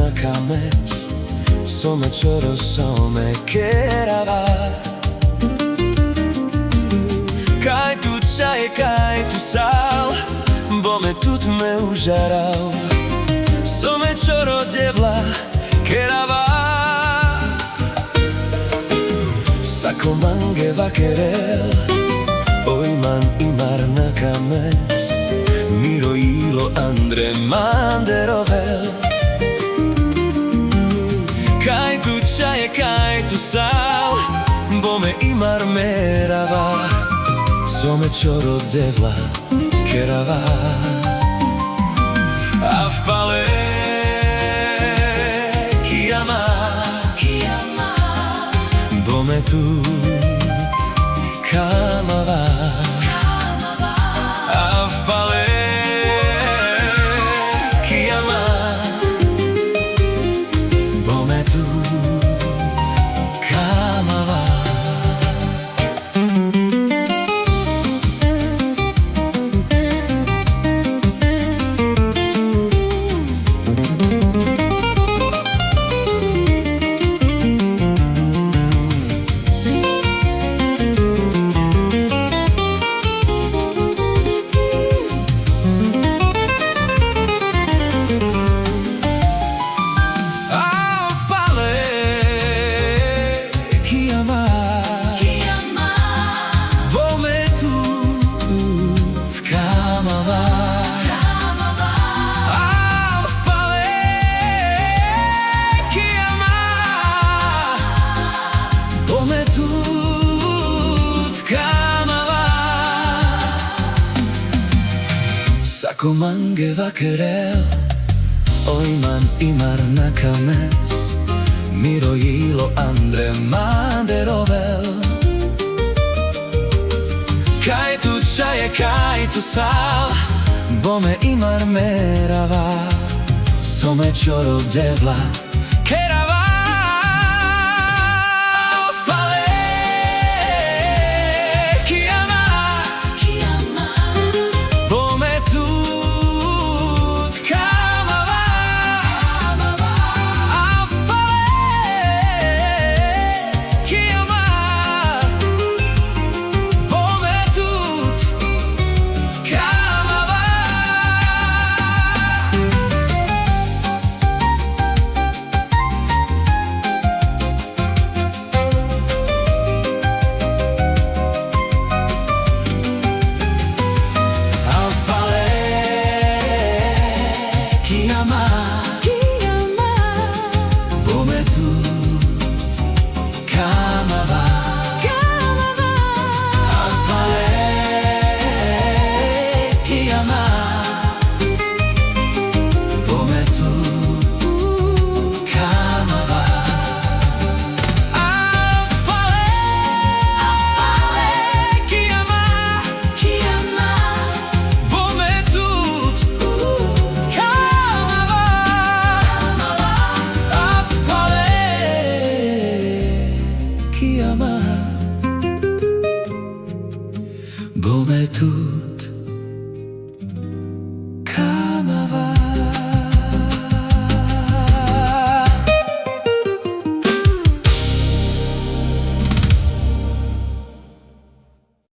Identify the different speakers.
Speaker 1: nakames Some choro some kerava Kaj tu čaj, kaj tu sal Bo me tut me užaral Some choro devla kerava Sako mange vakerel Oiman imar nakames Miro ilo andre manderovel Kaj tu čaj, kaj tu sal Bo me imar merava Some choro devla kerava A v palé Bo me tut kamava A v palé Bo me tut kamava Sako mange vakerel Oiman imar nakames Miro ilo andre manderovel Kaj tu čaj, kaj tu sal Bo me imar merava Some choro devla kerava Bo me tut kamava